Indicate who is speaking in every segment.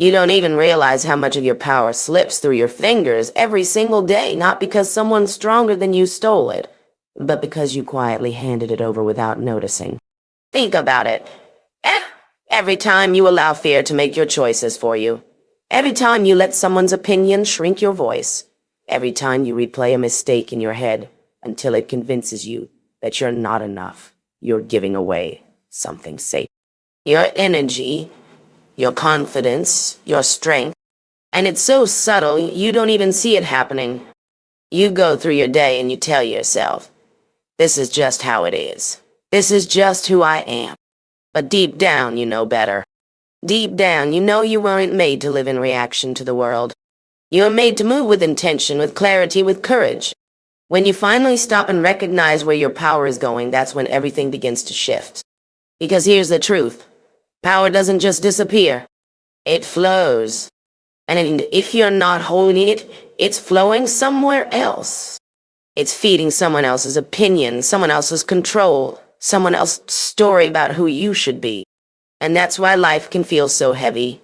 Speaker 1: You don't even realize how much of your power slips through your fingers every single day, not because someone stronger than you stole it, but because you quietly handed it over without noticing. Think about it. Eh, Every time you allow fear to make your choices for you, every time you let someone's opinion shrink your voice, every time you replay a mistake in your head until it convinces you that you're not enough, you're giving away something safe. Your energy, your confidence, your strength, and it's so subtle you don't even see it happening. You go through your day and you tell yourself, this is just how it is. This is just who I am. But deep down, you know better. Deep down, you know you weren't made to live in reaction to the world. You are made to move with intention, with clarity, with courage. When you finally stop and recognize where your power is going, that's when everything begins to shift. Because here's the truth. Power doesn't just disappear. It flows. And if you're not holding it, it's flowing somewhere else. It's feeding someone else's opinion, someone else's control, someone else's story about who you should be. And that's why life can feel so heavy,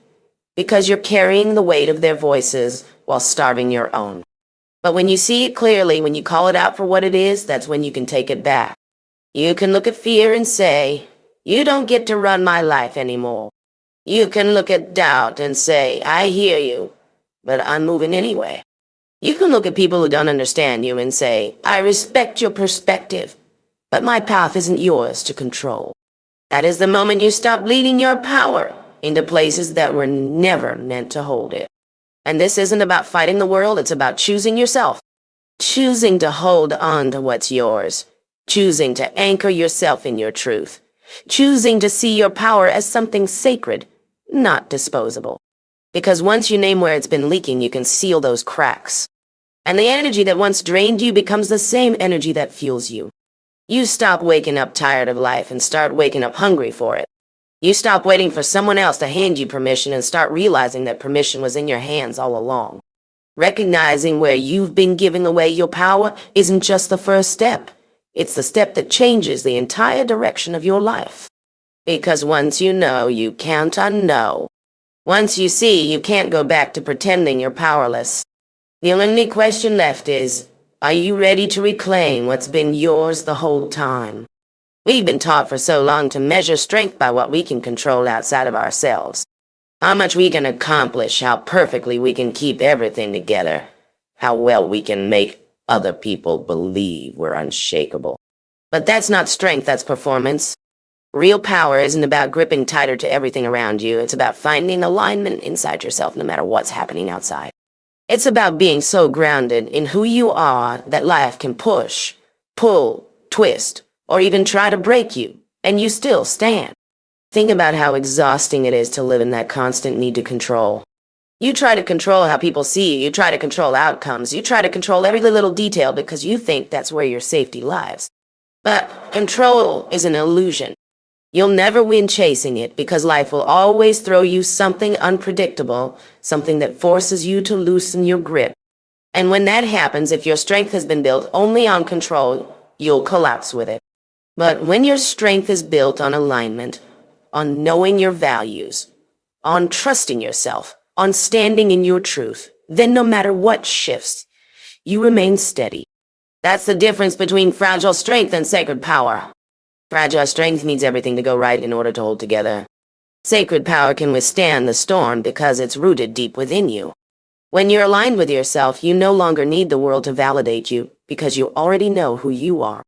Speaker 1: because you're carrying the weight of their voices while starving your own. But when you see it clearly, when you call it out for what it is, that's when you can take it back. You can look at fear and say, you don't get to run my life anymore. You can look at doubt and say, I hear you, but I'm moving anyway. You can look at people who don't understand you and say, I respect your perspective, but my path isn't yours to control. That is the moment you stop leading your power into places that were never meant to hold it. And this isn't about fighting the world, it's about choosing yourself. Choosing to hold on to what's yours. Choosing to anchor yourself in your truth. Choosing to see your power as something sacred, not disposable. Because once you name where it's been leaking, you can seal those cracks. And the energy that once drained you becomes the same energy that fuels you. You stop waking up tired of life and start waking up hungry for it. You stop waiting for someone else to hand you permission and start realizing that permission was in your hands all along. Recognizing where you've been giving away your power isn't just the first step. It's the step that changes the entire direction of your life. Because once you know, you can't unknow. Once you see, you can't go back to pretending you're powerless. The only question left is, are you ready to reclaim what's been yours the whole time? We've been taught for so long to measure strength by what we can control outside of ourselves. How much we can accomplish, how perfectly we can keep everything together, how well we can make other people believe we're unshakable. But that's not strength, that's performance. Real power isn't about gripping tighter to everything around you. It's about finding alignment inside yourself no matter what's happening outside. It's about being so grounded in who you are that life can push, pull, twist, or even try to break you, and you still stand. Think about how exhausting it is to live in that constant need to control. You try to control how people see you, you try to control outcomes, you try to control every little detail because you think that's where your safety lies. But control is an illusion. You'll never win chasing it because life will always throw you something unpredictable, something that forces you to loosen your grip. And when that happens, if your strength has been built only on control, you'll collapse with it. But when your strength is built on alignment, on knowing your values, on trusting yourself, on standing in your truth, then no matter what shifts, you remain steady. That's the difference between fragile strength and sacred power. Fragile strength needs everything to go right in order to hold together. Sacred power can withstand the storm because it's rooted deep within you. When you're aligned with yourself, you no longer need the world to validate you because you already know who you are.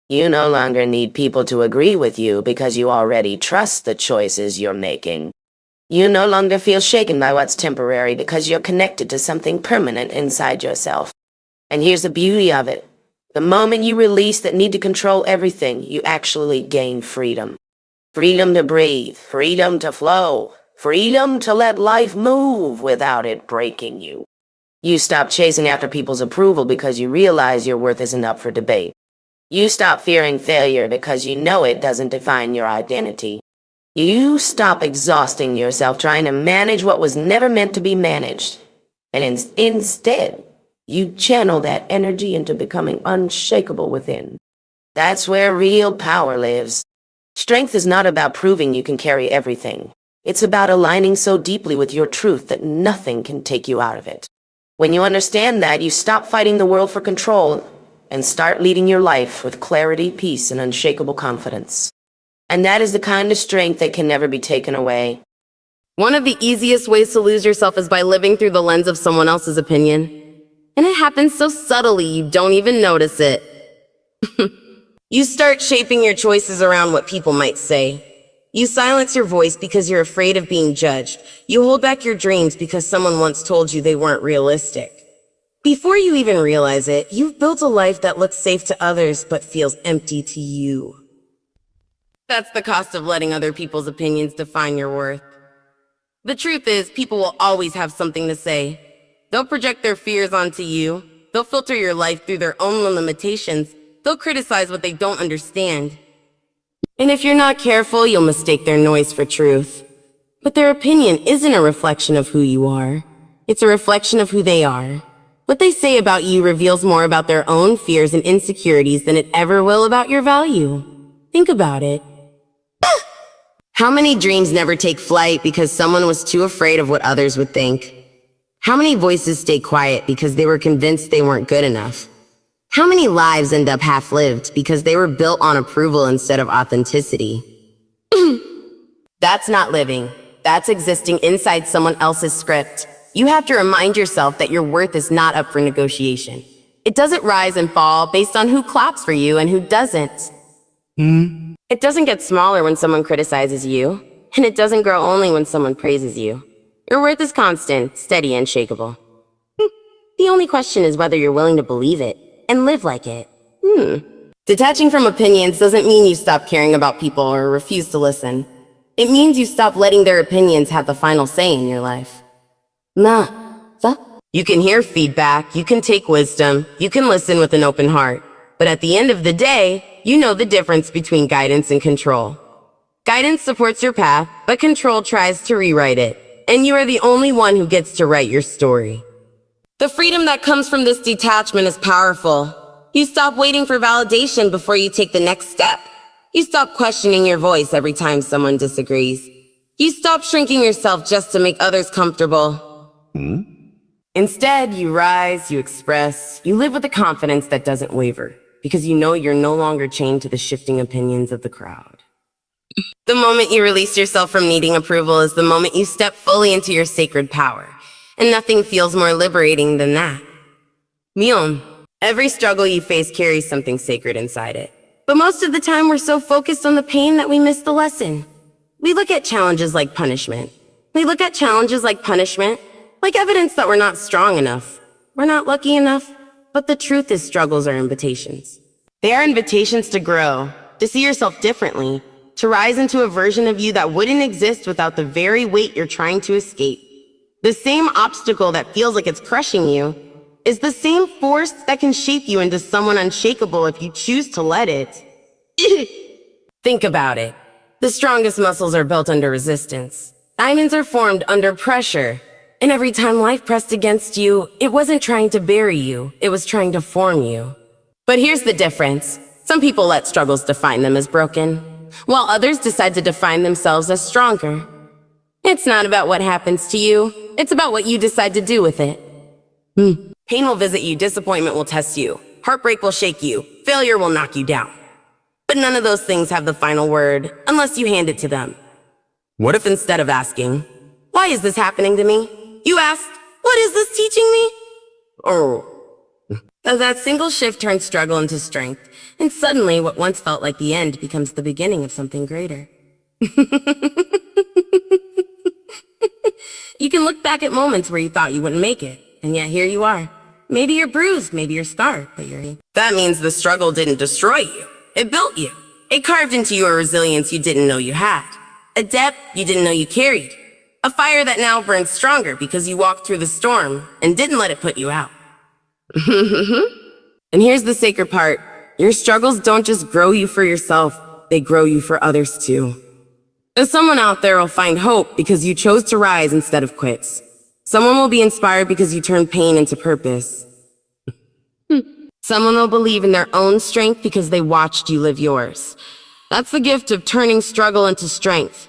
Speaker 1: You no longer need people to agree with you because you already trust the choices you're making. You no longer feel shaken by what's temporary because you're connected to something permanent inside yourself. And here's the beauty of it. The moment you release that need to control everything, you actually gain freedom. Freedom to breathe, freedom to flow, freedom to let life move without it breaking you. You stop chasing after people's approval because you realize your worth isn't up for debate. You stop fearing failure because you know it doesn't define your identity. You stop exhausting yourself trying to manage what was never meant to be managed. And instead, you channel that energy into becoming unshakable within. That's where real power lives. Strength is not about proving you can carry everything. It's about aligning so deeply with your truth that nothing can take you out of it. When you understand that, you stop fighting the world for control and start leading your life with clarity, peace, and unshakable confidence. And that is the kind of strength that can never be taken away.
Speaker 2: One of the easiest ways to lose yourself is by living through the lens of someone else's opinion. And it happens so subtly you don't even notice it. You start shaping your choices around what people might say. You silence your voice because you're afraid of being judged. You hold back your dreams because someone once told you they weren't realistic. Before you even realize it, you've built a life that looks safe to others but feels empty to you. That's the cost of letting other people's opinions define your worth. The truth is, people will always have something to say. They'll project their fears onto you. They'll filter your life through their own limitations. They'll criticize what they don't understand. And if you're not careful, you'll mistake their noise for truth. But their opinion isn't a reflection of who you are. It's a reflection of who they are. What they say about you reveals more about their own fears and insecurities than it ever will about your value. Think about it. How many dreams never take flight because someone was too afraid of what others would think? How many voices stay quiet because they were convinced they weren't good enough? How many lives end up half-lived because they were built on approval instead of authenticity? That's not living. That's existing inside someone else's script. You have to remind yourself that your worth is not up for negotiation. It doesn't rise and fall based on who claps for you and who doesn't. It doesn't get smaller when someone criticizes you, and it doesn't grow only when someone praises you. Your worth is constant, steady, and unshakable. The only question is whether you're willing to believe it and live like it. Detaching from opinions doesn't mean you stop caring about people or refuse to listen. It means you stop letting their opinions have the final say in your life. You can hear feedback, you can take wisdom, you can listen with an open heart. But at the end of the day, you know the difference between guidance and control. Guidance supports your path, but control tries to rewrite it. And you are the only one who gets to write your story. The freedom that comes from this detachment is powerful. You stop waiting for validation before you take the next step. You stop questioning your voice every time someone disagrees. You stop shrinking yourself just to make others comfortable. Instead, you rise, you express, you live with a confidence that doesn't waver, because you know you're no longer chained to the shifting opinions of the crowd. The moment you release yourself from needing approval is the moment you step fully into your sacred power, and nothing feels more liberating than that. Every struggle you face carries something sacred inside it. But most of the time, we're so focused on the pain that we miss the lesson. We look at challenges like punishment. Like evidence that we're not strong enough. We're not lucky enough. But the truth is, struggles are invitations. They are invitations to grow, to see yourself differently, to rise into a version of you that wouldn't exist without the very weight you're trying to escape. The same obstacle that feels like it's crushing you is the same force that can shape you into someone unshakable if you choose to let it. Think about it. The strongest muscles are built under resistance. Diamonds are formed under pressure. And every time life pressed against you, it wasn't trying to bury you, it was trying to form you. But here's the difference. Some people let struggles define them as broken, while others decide to define themselves as stronger. It's not about what happens to you, it's about what you decide to do with it. Pain will visit you, disappointment will test you, heartbreak will shake you, failure will knock you down. But none of those things have the final word unless you hand it to them. What if instead of asking, "Why is this happening to me?" you asked, "What is this teaching me?" That single shift turns struggle into strength, and suddenly what once felt like the end becomes the beginning of something greater. You can look back at moments where you thought you wouldn't make it, and yet here you are. Maybe you're bruised, maybe you're scarred, but you're here. That means the struggle didn't destroy you. It built you. It carved into you a resilience you didn't know you had. A depth you didn't know you carried. A fire that now burns stronger because you walked through the storm and didn't let it put you out. And here's the sacred part. Your struggles don't just grow you for yourself, they grow you for others too. And someone out there will find hope because you chose to rise instead of quits. Someone will be inspired because you turned pain into purpose. Someone will believe in their own strength because they watched you live yours. That's the gift of turning struggle into strength.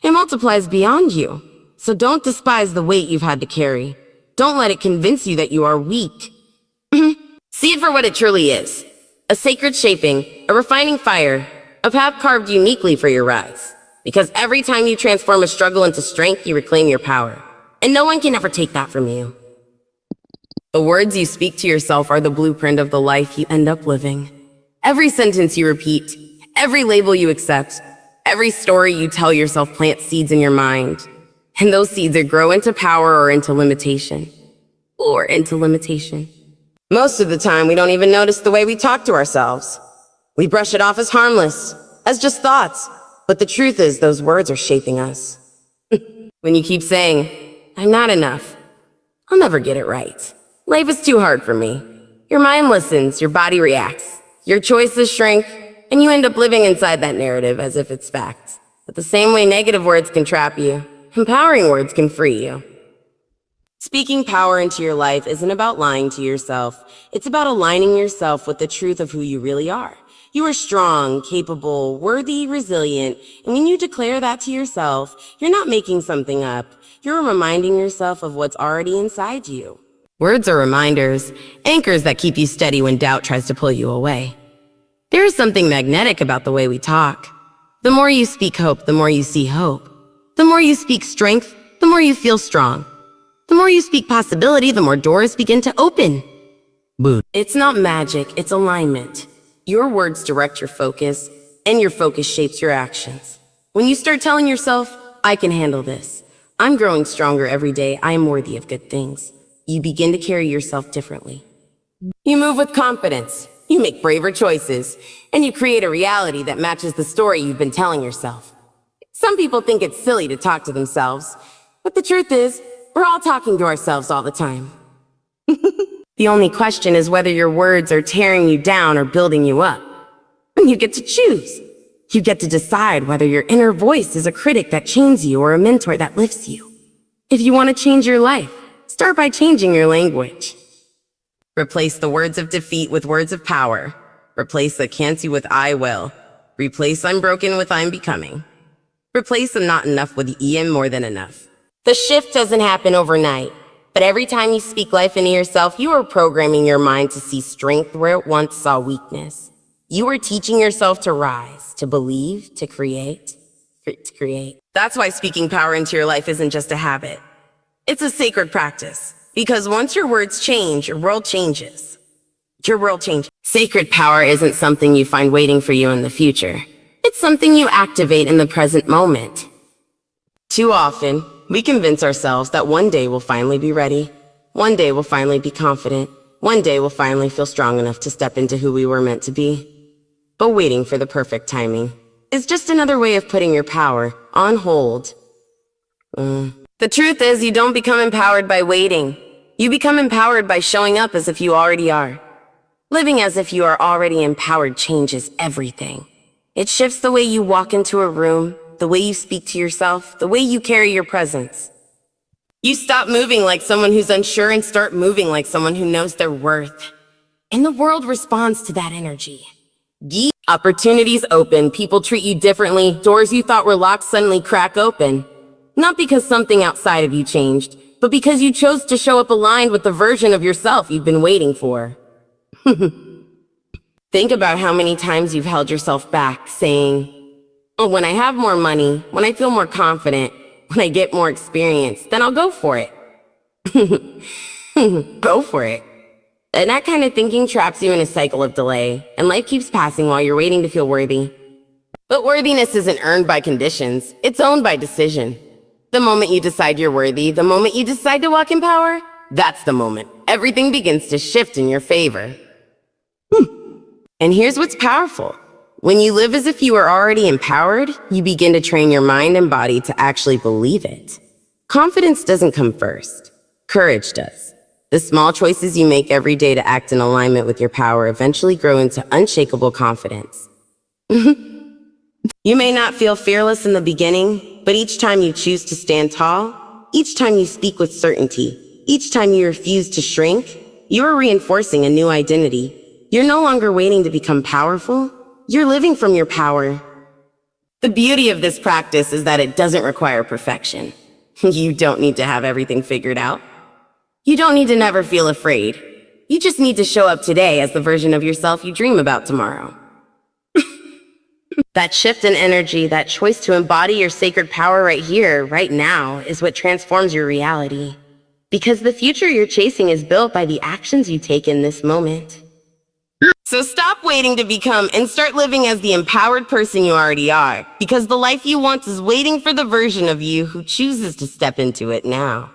Speaker 2: It multiplies beyond you. So don't despise the weight you've had to carry. Don't let it convince you that you are weak. See it for what it truly is. A sacred shaping, a refining fire, a path carved uniquely for your rise. Because every time you transform a struggle into strength, you reclaim your power. And no one can ever take that from you. The words you speak to yourself are the blueprint of the life you end up living. Every sentence you repeat, every label you accept, every story you tell yourself plants seeds in your mind. And those seeds grow into power or into limitation. Most of the time, we don't even notice the way we talk to ourselves. We brush it off as harmless, as just thoughts. But the truth is, those words are shaping us. When you keep saying, I'm not enough, I'll never get it right. Life is too hard for me. Your mind listens, your body reacts. Your choices shrink, and you end up living inside that narrative as if it's fact. But the same way negative words can trap you, empowering words can free you. Speaking power into your life isn't about lying to yourself. It's about aligning yourself with the truth of who you really are. You are strong, capable, worthy, resilient, and when you declare that to yourself, you're not making something up. You're reminding yourself of what's already inside you. Words are reminders, anchors that keep you steady when doubt tries to pull you away. There is something magnetic about the way we talk. The more you speak hope, the more you see hope. The more you speak strength, the more you feel strong. The more you speak possibility, the more doors begin to open. It's not magic, it's alignment. Your words direct your focus, and your focus shapes your actions. When you start telling yourself, I can handle this, I'm growing stronger every day, I am worthy of good things, you begin to carry yourself differently. You move with confidence, you make braver choices, and you create a reality that matches the story you've been telling yourself. Some people think it's silly to talk to themselves, but the truth is, we're all talking to ourselves all the time. The only question is whether your words are tearing you down or building you up. And you get to choose. You get to decide whether your inner voice is a critic that chains you or a mentor that lifts you. If you want to change your life, start by changing your language. Replace the words of defeat with words of power. Replace the can't you with I will. Replace I'm broken with I'm becoming. Replace I'm not enough with I am more than enough. The shift doesn't happen overnight, but every time you speak life into yourself, you are programming your mind to see strength where it once saw weakness. You are teaching yourself to rise, to believe, to create. That's why speaking power into your life isn't just a habit. It's a sacred practice, because once your words change, your world changes. Sacred power isn't something you find waiting for you in the future. It's something you activate in the present moment. Too often, we convince ourselves that one day we'll finally be ready. One day we'll finally be confident. One day we'll finally feel strong enough to step into who we were meant to be. But waiting for the perfect timing is just another way of putting your power on hold. The truth is, you don't become empowered by waiting. You become empowered by showing up as if you already are. Living as if you are already empowered changes everything. It shifts the way you walk into a room, the way you speak to yourself, the way you carry your presence. You stop moving like someone who's unsure and start moving like someone who knows their worth. And the world responds to that energy. Opportunities open, people treat you differently, doors you thought were locked suddenly crack open. Not because something outside of you changed, but because you chose to show up aligned with the version of yourself you've been waiting for. Think about how many times you've held yourself back, saying, oh, when I have more money, when I feel more confident, when I get more experience, then I'll go for it. Go for it. And that kind of thinking traps you in a cycle of delay, and life keeps passing while you're waiting to feel worthy. But worthiness isn't earned by conditions, it's owned by decision. The moment you decide you're worthy, the moment you decide to walk in power, that's the moment everything begins to shift in your favor. And here's what's powerful. When you live as if you are already empowered, you begin to train your mind and body to actually believe it. Confidence doesn't come first. Courage does. The small choices you make every day to act in alignment with your power eventually grow into unshakable confidence. You may not feel fearless in the beginning, but each time you choose to stand tall, each time you speak with certainty, each time you refuse to shrink, you are reinforcing a new identity. You're no longer waiting to become powerful. You're living from your power. The beauty of this practice is that it doesn't require perfection. You don't need to have everything figured out. You don't need to never feel afraid. You just need to show up today as the version of yourself you dream about tomorrow. That shift in energy, that choice to embody your sacred power right here, right now, is what transforms your reality. Because the future you're chasing is built by the actions you take in this moment. So stop waiting to become and start living as the empowered person you already are. Because the life you want is waiting for the version of you who chooses to step into it now.